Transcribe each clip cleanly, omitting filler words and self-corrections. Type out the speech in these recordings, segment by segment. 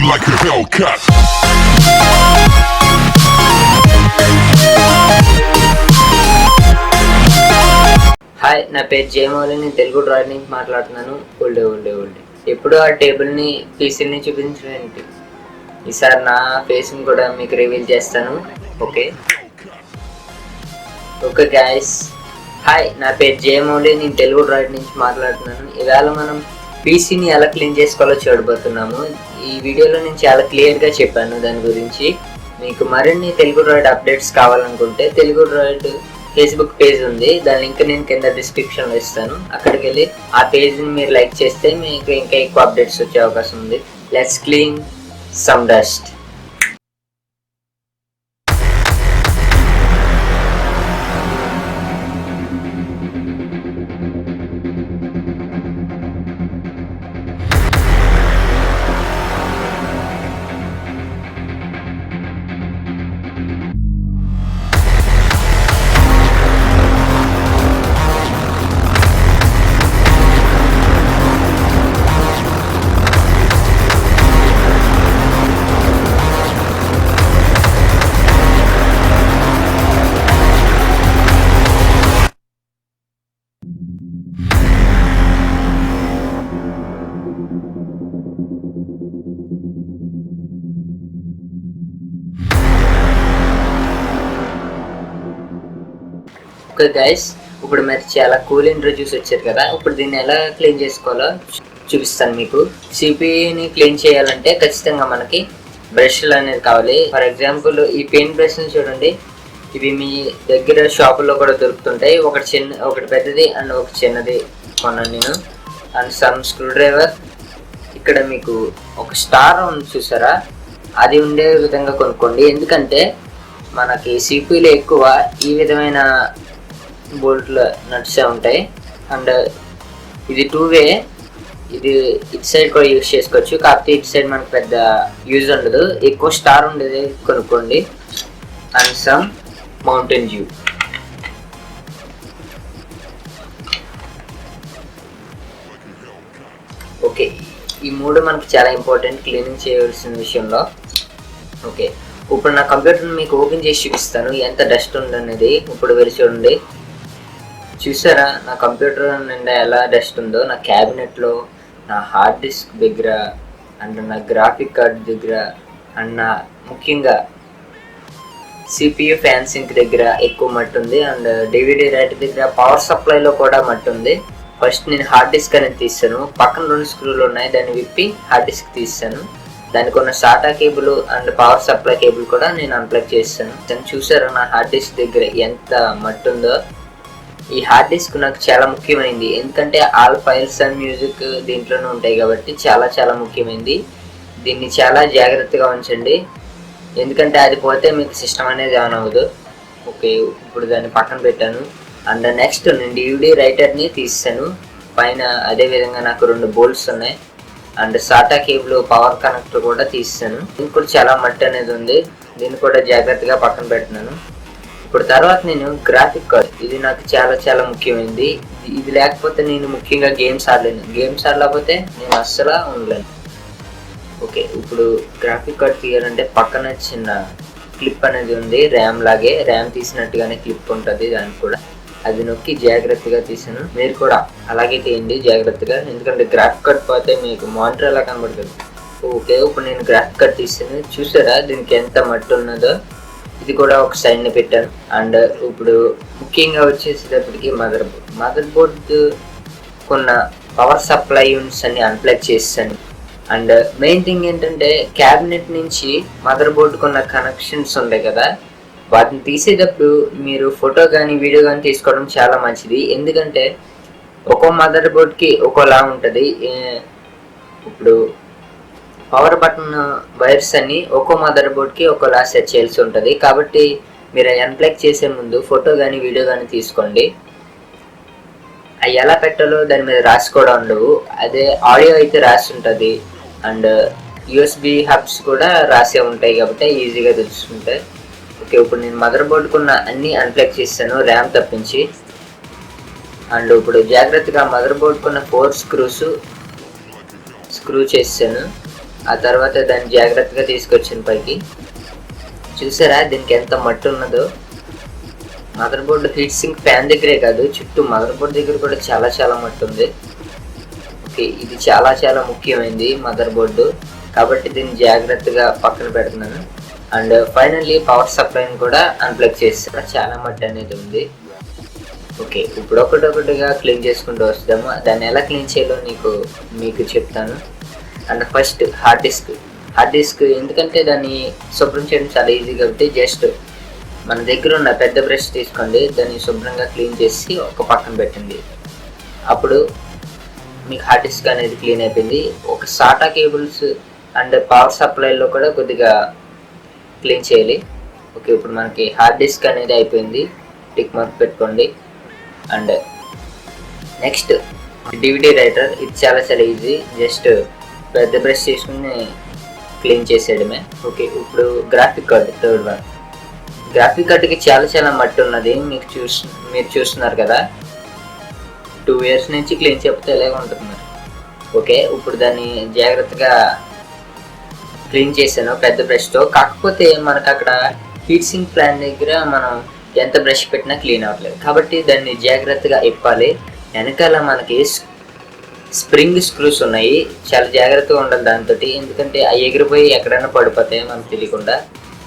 like a Hellcat. Hi, నా పేరు జయమౌళి. నేను తెలుగు డ్రాయింగ్ నుంచి మాట్లాడుతున్నాను. ఓల్డే ఎప్పుడు ఆ టేబుల్ని పీసీని చూపించడానికి ఈసారి నా ఫేస్ని కూడా మీకు రివీల్ చేస్తాను. ఓకే గైస్, హాయ్, నా పేరు జయమౌళి. నేను తెలుగు డ్రాయింగ్ నుంచి మాట్లాడుతున్నాను. ఇవాళ మనం పీసీని ఎలా క్లీన్ చేసుకోవాలో చూడబోతున్నాము. ఈ వీడియోలో నేను చాలా క్లియర్గా చెప్పాను దాని గురించి. మీకు మరిన్ని తెలుగు డ్రాయింగ్ అప్డేట్స్ కావాలనుకుంటే తెలుగు డ్రాయింగ్ ఫేస్బుక్ పేజ్ ఉంది, దాని లింక్ నేను కింద డిస్క్రిప్షన్లో ఇస్తాను. అక్కడికి వెళ్ళి ఆ పేజ్ని మీరు లైక్ చేస్తే మీకు ఇంకా ఎక్కువ అప్డేట్స్ వచ్చే అవకాశం ఉంది. Let's clean some dust. Okay guys, ఇప్పుడు మరి చాలా కూల్ ఇంట్రొడ్యూస్ వచ్చారు కదా. ఇప్పుడు దీన్ని ఎలా క్లీన్ చేసుకోవాలో చూపిస్తాను మీకు. సిపిని క్లీన్ చేయాలంటే ఖచ్చితంగా మనకి బ్రష్లు అనేది కావాలి. ఫర్ ఎగ్జాంపుల్ ఈ పెయింట్ బ్రష్ని చూడండి, ఇవి మీ దగ్గర షాపుల్లో కూడా దొరుకుతుంటాయి. ఒకటి పెద్దది అండ్ ఒక చిన్నది కొన్నాను నేను. And some screw driver. ఇక్కడ మీకు ఒక స్టార్ ఉంది చూసారా, అది ఉండే విధంగా కొనుక్కోండి. ఎందుకంటే మనకి సిపిలో ఎక్కువ ఈ విధమైన బోల్ట్ల నట్సే ఉంటాయి. అండ్ ఇది 2-వే, ఇది ఇటు సైడ్ కూడా యూజ్ చేసుకోవచ్చు. కాకపోతే ఇటు సైడ్ మనకు పెద్ద యూజ్ ఉండదు. ఎక్కువ స్టార్ ఉండేది కొనుక్కోండి. And some Mountain Dew. Okay, ఈ మూడు మనకు చాలా ఇంపార్టెంట్ క్లీనింగ్ చేయవలసిన విషయంలో. ఓకే, ఇప్పుడు నా కంప్యూటర్ని మీకు ఓపెన్ చేసి చూపిస్తాను ఎంత డస్ట్ ఉందనేది. ఇప్పుడు వెళ్ళి చూడండి. చూసారా నా కంప్యూటర్ నిండా ఎలా డస్ట్ ఉందో. నా క్యాబినెట్లో, నా హార్డ్ డిస్క్ దగ్గర, అండ్ నా గ్రాఫిక్ కార్డ్ దగ్గర, అండ్ నా ముఖ్యంగా సిపియు ఫ్యాన్ సింక్ దగ్గర ఎక్కువ మట్టి ఉంది. అండ్ డివిడి రైట్ దగ్గర, పవర్ సప్లైలో కూడా మట్టి ఉంది. ఫస్ట్ నేను హార్డ్ డిస్క్ అనేది తీసాను. పక్కన 2 స్క్రూలు ఉన్నాయి, దాన్ని విప్పి హార్డ్ డిస్క్ తీసాను. దానికి ఉన్న SATA cable and power supply cable కూడా నేను అన్ప్లగ్ చేస్తాను. దాన్ని చూసారా నా హార్డ్ డిస్క్ దగ్గర ఎంత మట్టి ఉందో. ఈ హార్డ్ డిస్క్ నాకు చాలా ముఖ్యమైనది, ఎందుకంటే ఆల్ ఫైల్స్ అండ్ మ్యూజిక్ దీంట్లోనే ఉంటాయి కాబట్టి చాలా ముఖ్యమైనది. దీన్ని చాలా జాగ్రత్తగా ఉంచండి, ఎందుకంటే అది పోతే మీకు సిస్టమ్ అనేది ఆన్ అవ్వదు. ఓకే, ఇప్పుడు దాన్ని పక్కన పెట్టాను. అండ్ నెక్స్ట్ నేను డివిడి రైటర్ని తీసాను. పైన అదేవిధంగా నాకు 2 బోల్ట్స్ ఉన్నాయి. And SATA cable, power connector కూడా తీసాను. దీనికి కూడా చాలా మట్టి అనేది ఉంది, దీన్ని కూడా జాగ్రత్తగా పక్కన పెడుతున్నాను. ఇప్పుడు తర్వాత నేను గ్రాఫిక్ కార్డ్, ఇది నాకు చాలా ముఖ్యమైనది. ఇది లేకపోతే నేను ముఖ్యంగా గేమ్స్ ఆడలేను. గేమ్స్ ఆడలేకపోతే నేను అస్సలు ఉండలేను. ఓకే, ఇప్పుడు గ్రాఫిక్ కార్డ్ తీయాలంటే పక్కన చిన్న క్లిప్ అనేది ఉంది, ర్యామ్ లాగే. ర్యామ్ తీసినట్టుగానే క్లిప్ ఉంటుంది దానికి కూడా. అది నొక్కి జాగ్రత్తగా తీసాను. మీరు కూడా అలాగే తీయండి జాగ్రత్తగా, ఎందుకంటే గ్రాఫిక్ కార్డ్ పోతే మీకు మానిటర్ ఎలా కనబడుతుంది. ఓకే, ఇప్పుడు నేను గ్రాఫిక్ కార్డ్ తీసాను. చూసారా దీనికి ఎంత మట్టి ఉన్నదో. ఇది కూడా ఒక సైడ్ని పెట్టాను. అండ్ ఇప్పుడు ముఖ్యంగా వచ్చేసేటప్పటికి మదర్ బోర్డ్ కొన్న పవర్ సప్లై యూనిట్స్ అన్ని అన్ప్లగ్ చేసాను. అండ్ మెయిన్ థింగ్ ఏంటంటే క్యాబినెట్ నుంచి మదర్ బోర్డు కొన్న కనెక్షన్స్ ఉంటాయి కదా, వాటిని తీసేటప్పుడు మీరు ఫోటో కానీ వీడియో కానీ తీసుకోవడం చాలా మంచిది. ఎందుకంటే ఒక్కో మదర్ బోర్డ్కి ఒక్కోలా ఉంటుంది. ఇప్పుడు పవర్ బటన్ వైర్స్ అన్ని ఒక్కో మదర్ బోర్డ్కి ఒక్కోలా సెట్ చేయాల్సి ఉంటుంది. కాబట్టి మీరు అన్ప్లగ్ చేసే ముందు ఫోటో కానీ వీడియో కానీ తీసుకోండి. అవి ఎలా పెట్టాలో దాని మీద రాసి కూడా ఉండవు, అదే ఆడియో అయితే రాసి ఉంటుంది. అండ్ యూఎస్బి హబ్స్ కూడా రాసే ఉంటాయి కాబట్టి ఈజీగా తెలుసుకుంటాయి. ఓకే, ఇప్పుడు నేను మదర్ బోర్డుకున్న అన్నీ అన్ప్లగ్ చేశాను, ర్యామ్ తప్పించి. అండ్ ఇప్పుడు జాగ్రత్తగా మదర్ బోర్డుకున్న 4 స్క్రూ చేసాను. ఆ తర్వాత దాన్ని జాగ్రత్తగా తీసుకొచ్చాను పైకి. చూసారా దీనికి ఎంత మట్టి ఉన్నదో. Mother board heat sink fan దగ్గరే కాదు, చుట్టూ మదర్ బోర్డు దగ్గర కూడా చాలా చాలా మట్టి ఉంది. ఓకే, ఇది చాలా చాలా ముఖ్యమైనది మదర్ బోర్డు, కాబట్టి దీన్ని జాగ్రత్తగా పక్కన పెడుతున్నాను. అండ్ ఫైనల్లీ పవర్ సప్లైని కూడా అన్ప్లగ్ చేస్తాను. చాలా మట్టి అనేది ఉంది. ఓకే, ఇప్పుడు ఒకటొకటిగా క్లీన్ చేసుకుంటూ వస్తాము. దాన్ని ఎలా క్లీన్ చేయాలో మీకు చెప్తాను. అండ్ ఫస్ట్ హార్డ్ డిస్క్ ఎందుకంటే దాన్ని శుభ్రం చేయడం చాలా ఈజీ కాబట్టి జస్ట్ మన దగ్గర ఉన్న పెద్ద బ్రష్ తీసుకోండి, దాన్ని శుభ్రంగా క్లీన్ చేసి ఒక పక్కన పెట్టండి. అప్పుడు మీకు హార్డ్ డిస్క్ అనేది క్లీన్ అయిపోయింది. ఒక సాటా కేబుల్స్ అండ్ పవర్ సప్లైలో కూడా కొద్దిగా క్లీన్ చేయాలి. ఓకే, ఇప్పుడు మనకి హార్డ్ డిస్క్ అనేది అయిపోయింది, టిక్ మార్క్ పెట్టుకోండి. And next DVD writer. ఇది చాలా చాలా ఈజీ, జస్ట్ పెద్ద బ్రష్ తీసుకుని క్లీన్ చేసేయడమే. ఓకే, ఇప్పుడు graphic card, third one. Graphic కార్డ్కి చాలా చాలా మట్టి ఉన్నది, మీరు చూస్తున్నారు కదా. 2 years నుంచి క్లీన్ చెప్తే ఎలాగ ఉంటుంది మరి. ఓకే, ఇప్పుడు దాన్ని జాగ్రత్తగా క్లీన్ చేశాను పెద్ద బ్రష్తో. కాకపోతే మనకు అక్కడ హీట్ సింక్ ఫ్యాన్ దగ్గర మనం ఎంత బ్రష్ పెట్టినా క్లీన్ అవ్వట్లేదు, కాబట్టి దాన్ని జాగ్రత్తగా ఇప్పాలి. వెనకాల మనకి స్ప్రింగ్ స్క్రూస్ ఉన్నాయి, చాలా జాగ్రత్తగా ఉండాలి దాంతో, ఎందుకంటే అవి ఎగిరిపోయి ఎక్కడైనా పడిపోతాయి మనకు తెలియకుండా.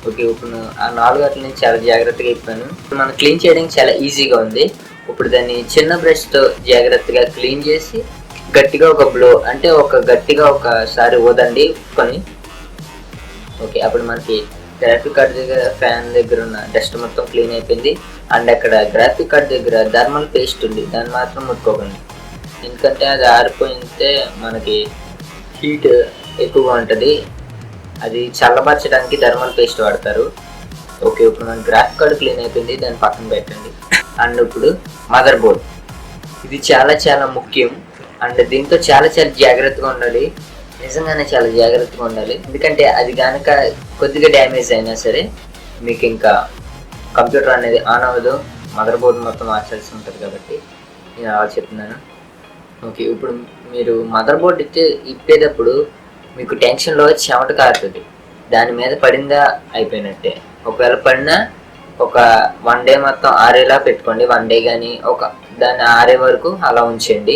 ఓకే, ఇప్పుడు ఆ 4 వాటి నుంచి చాలా జాగ్రత్తగా ఇప్పాను. మనం క్లీన్ చేయడానికి చాలా ఈజీగా ఉంది. ఇప్పుడు దాన్ని చిన్న బ్రష్తో జాగ్రత్తగా క్లీన్ చేసి గట్టిగా ఒక బ్లో అంటే గట్టిగా ఒకసారి ఊదండి కొని. ఓకే, అప్పుడు మనకి గ్రాఫిక్ కార్డ్ దగ్గర ఫ్యాన్ దగ్గర ఉన్న డస్ట్ మొత్తం క్లీన్ అయిపోయింది. అండ్ అక్కడ గ్రాఫిక్ కార్డ్ దగ్గర థర్మల్ పేస్ట్ ఉంది, దాన్ని మాత్రం ముట్టుకోకండి, ఎందుకంటే అది ఆరిపోయితే మనకి హీట్ ఎక్కువగా ఉంటుంది. అది చల్లబరచడానికి థర్మల్ పేస్ట్ వాడతారు. ఓకే, ఇప్పుడు మన గ్రాఫిక్ కార్డ్ క్లీన్ అయిపోయింది, దాన్ని పక్కన పెట్టండి. అండ్ ఇప్పుడు మదర్ బోర్డ్, ఇది చాలా చాలా ముఖ్యం. అండ్ దీంతో చాలా చాలా జాగ్రత్తగా ఉండాలి, నిజంగానే చాలా జాగ్రత్తగా ఉండాలి. ఎందుకంటే అది కనుక కొద్దిగా డ్యామేజ్ అయినా సరే మీకు ఇంకా కంప్యూటర్ అనేది ఆన్ అవ్వదు, మదర్ బోర్డు మొత్తం మార్చాల్సి ఉంటుంది, కాబట్టి నేను అలా చెప్తున్నాను. ఓకే, ఇప్పుడు మీరు మదర్ బోర్డు ఇప్పేటప్పుడు మీకు టెన్షన్లో చెమట కారుతుంది, దాని మీద పడిందా అయిపోయినట్టే. ఒకవేళ పడినా ఒక 1 day మొత్తం ఆరేలా పెట్టుకోండి, 1 day కానీ దాన్ని ఆరే వరకు అలా ఉంచండి.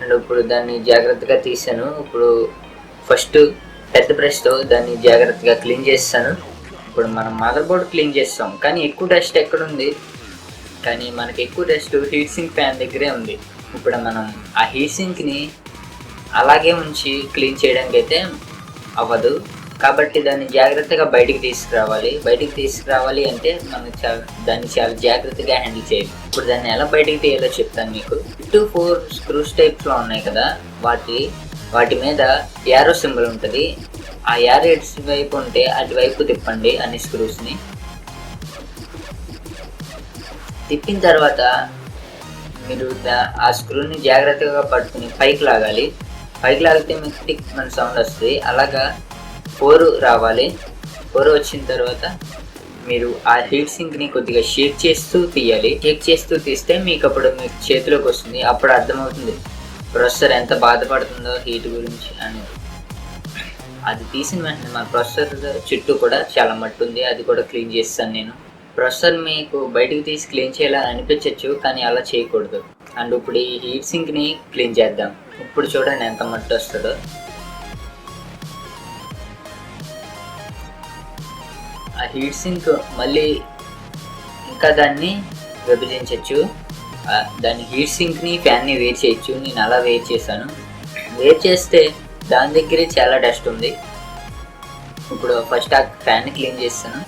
అండ్ ఇప్పుడు దాన్ని జాగ్రత్తగా తీసాను. ఇప్పుడు ఫస్ట్ పెద్ద బ్రష్తో దాన్ని జాగ్రత్తగా క్లీన్ చేస్తాను. ఇప్పుడు మనం మదర్ బోర్డు క్లీన్ చేస్తాం, కానీ ఎక్కువ డస్ట్ ఎక్కడుంది, కానీ మనకి ఎక్కువ డస్ట్ హీట్ సింక్ ఫ్యాన్ దగ్గరే ఉంది. ఇప్పుడు మనం ఆ హీట్ సింక్ని అలాగే ఉంచి క్లీన్ చేయడానికి అయితే అవ్వదు, కాబట్టి దాన్ని జాగ్రత్తగా బయటికి తీసుకురావాలి అంటే మనం దాన్ని చాలా జాగ్రత్తగా హ్యాండిల్ చేయాలి. ఇప్పుడు దాన్ని ఎలా బయటికి తీయాలో చెప్తాను మీకు. 4 స్క్రూస్ టైప్స్లో ఉన్నాయి కదా, వాటి మీద యారో సింబల్ ఉంటుంది. ఆ యారో ఎటు వైపు ఉంటే అటువైపు తిప్పండి అన్ని స్క్రూస్ని. తిప్పిన తర్వాత మీరు ఆ స్క్రూని జాగ్రత్తగా పట్టుకుని పైకి లాగితే మీకు టిక్ మన సౌండ్ వస్తుంది. అలాగా 4 రావాలి. 4 వచ్చిన తర్వాత మీరు ఆ హీట్ సింక్ని కొద్దిగా షేక్ చేస్తూ తీయాలి. షేక్ చేస్తూ తీస్తే మీకు అప్పుడు మీకు చేతిలోకి వస్తుంది, అప్పుడు అర్థమవుతుంది ప్రొసెసర్ ఎంత బాధపడుతుందో హీట్ గురించి అని. అది తీసిన వెంటనే మన ప్రొసెసర్ చుట్టూ కూడా చాలా మట్టి ఉంది, అది కూడా క్లీన్ చేస్తాను నేను. ప్రొసెసర్ మీకు బయటికి తీసి క్లీన్ చేయాలని అనిపించవచ్చు, కానీ అలా చేయకూడదు. అండ్ ఇప్పుడు ఈ హీట్ సింక్ని క్లీన్ చేద్దాం. ఇప్పుడు చూడండి ఎంత మట్టి వస్తుందో. ఆ హీట్ సింక్ మళ్ళీ ఇంకా దాన్ని విభజించవచ్చు, దాని హీట్ సింక్ని ఫ్యాన్ని వేరు చేయొచ్చు. నేను అలా వేరు చేశాను. వేరు చేస్తే దాని దగ్గరే చాలా డస్ట్ ఉంది. ఇప్పుడు ఫస్ట్ ఆ ఫ్యాన్ని క్లీన్ చేస్తాను,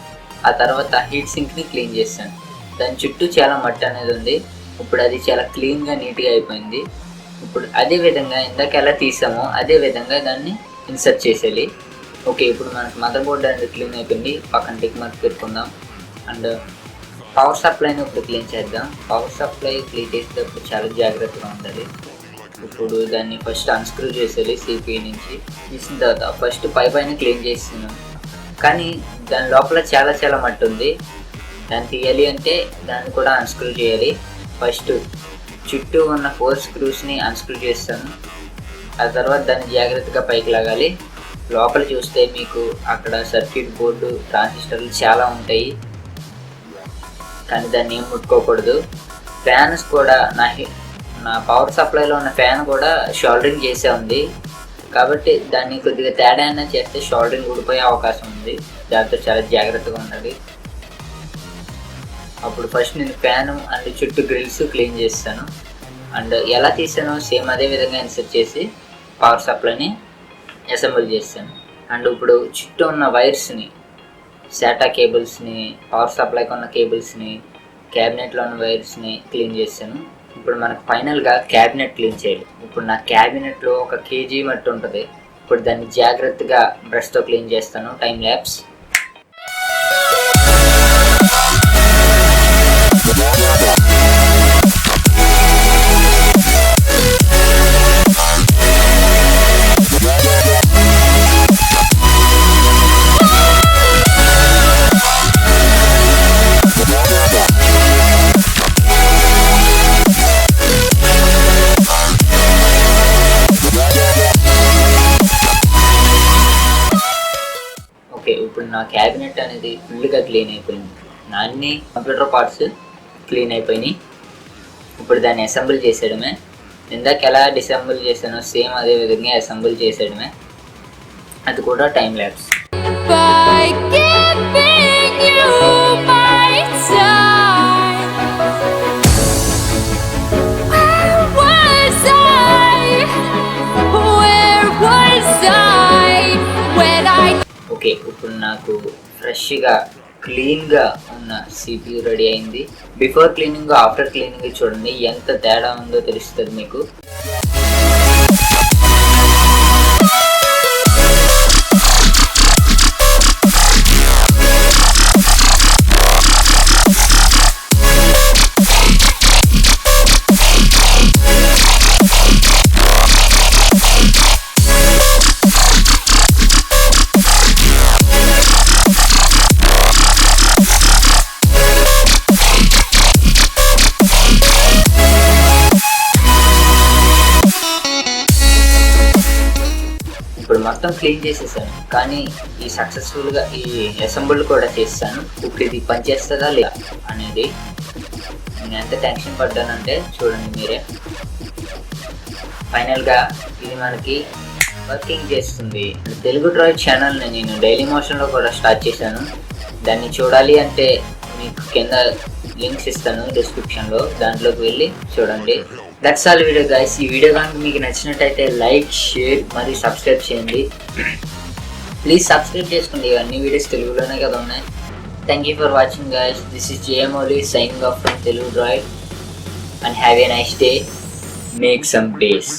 ఆ తర్వాత హీట్ సింక్ని క్లీన్ చేస్తాను. దాని చుట్టూ చాలా మట్టి అనేది ఉంది. ఇప్పుడు అది చాలా క్లీన్గా నీట్గా అయిపోయింది. ఇప్పుడు అదే విధంగా ఇందాక ఎలా తీసామో అదే విధంగా దాన్ని ఇన్సర్ట్ చేసేయాలి. ఓకే, ఇప్పుడు మనకు మదర్ బోర్డ్ అనేది క్లీన్ అయిపోయింది, పక్కన టిక్ మార్క్ పెట్టుకుందాం. అండ్ పవర్ సప్లైని ఇప్పుడు క్లీన్ చేద్దాం. పవర్ సప్లై క్లీన్ చేసేటప్పుడు చాలా జాగ్రత్తగా ఉండాలి. ఇప్పుడు దాన్ని ఫస్ట్ అన్స్క్రూ చేసేయాలి సిపిఐ నుంచి. తీసిన తర్వాత ఫస్ట్ పైన క్లీన్ చేస్తున్నాం, కానీ దాని లోపల చాలా చాలా మట్టి ఉంది. దాన్ని తీయాలి అంటే దాన్ని కూడా అన్స్క్రూ చేయాలి. ఫస్ట్ చుట్టూ ఉన్న 4 స్క్రూస్ని అన్స్క్రూ చేస్తాను, ఆ తర్వాత దాన్ని జాగ్రత్తగా పైకి లాగాలి. లోపల చూస్తే మీకు అక్కడ సర్క్యూట్ బోర్డు, ట్రాన్సిస్టర్లు చాలా ఉంటాయి, కానీ దాన్ని ఏం ముట్టుకోకూడదు. ఫ్యాన్స్ కూడా నా పవర్ సప్లైలో ఉన్న ఫ్యాన్ కూడా షోల్డరింగ్ చేసే ఉంది, కాబట్టి దాన్ని కొద్దిగా తేడా అయినా చేస్తే షోల్డరింగ్ ఊడిపోయే అవకాశం ఉంది. దాంతో చాలా జాగ్రత్తగా ఉండాలి. అప్పుడు ఫస్ట్ నేను ఫ్యాను అండ్ చుట్టూ గ్రిల్స్ క్లీన్ చేస్తాను. అండ్ ఎలా తీసానో సేమ్ అదే విధంగా ఇన్సర్ట్ చేసి పవర్ సప్లైని అసెంబుల్ చేస్తాను. అండ్ ఇప్పుడు చుట్టూ ఉన్న వైర్స్ని, శాటా కేబుల్స్ని, పవర్ సప్లైకి ఉన్న కేబుల్స్ని, క్యాబినెట్లో ఉన్న వైర్స్ని క్లీన్ చేస్తాను. ఇప్పుడు మనకు ఫైనల్గా క్యాబినెట్ క్లీన్ చేయాలి. ఇప్పుడు నా క్యాబినెట్లో 1 kg మట్టి ఉంటుంది. ఇప్పుడు దాన్ని జాగ్రత్తగా బ్రష్తో క్లీన్ చేస్తాను. Time lapse. ఓకే, ఇప్పుడు నా క్యాబినెట్ అనేది ఫుల్గా క్లీన్ అయిపోయింది. నా అన్ని కంప్యూటర్ పార్ట్స్ క్లీన్ అయిపోయినాయి. ఇప్పుడు దాన్ని అసెంబుల్ చేసేయడమే. ఇందాక ఎలా డిసెంబుల్ చేశానో సేమ్ అదే విధంగా అసెంబుల్ చేసేయడమే. అది కూడా టైం ల్యాప్స్. ఓకే, ఇప్పుడు నాకు ఫ్రెష్గా క్లీన్గా ఉన్న CPU రెడీ అయింది. బిఫోర్ క్లీనింగ్, ఆఫ్టర్ క్లీనింగ్ చూడండి ఎంత తేడా ఉందో తెలుస్తుంది మీకు. ఇప్పుడు మొత్తం క్లీన్ చేసేసాను, కానీ ఈ సక్సెస్ఫుల్గా ఈ అసెంబుల్ కూడా చేస్తాను. ఇప్పుడు ఇది పనిచేస్తుందా లేదా అనేది నేను ఎంత టెన్షన్ పడ్డానంటే చూడండి మీరే. ఫైనల్గా ఇది మనకి వర్కింగ్ చేస్తుంది. తెలుగు డ్రాయిడ్ ఛానల్ని నేను డైలీ మోషన్లో కూడా స్టార్ట్ చేశాను. దాన్ని చూడాలి అంటే మీకు కింద లింక్స్ ఇస్తాను డిస్క్రిప్షన్లో, దాంట్లోకి వెళ్ళి చూడండి. That's all video guys. ఈ వీడియో కనుక మీకు నచ్చినట్టయితే లైక్, షేర్ మరియు సబ్స్క్రైబ్ చేయండి. ప్లీజ్ సబ్స్క్రైబ్ చేసుకోండి, ఇవన్నీ వీడియోస్ తెలుగులోనే కదా ఉన్నాయి. Thank you for watching guys. This is JM Oli signing off from Telugu Droid and have a nice day. Make some days.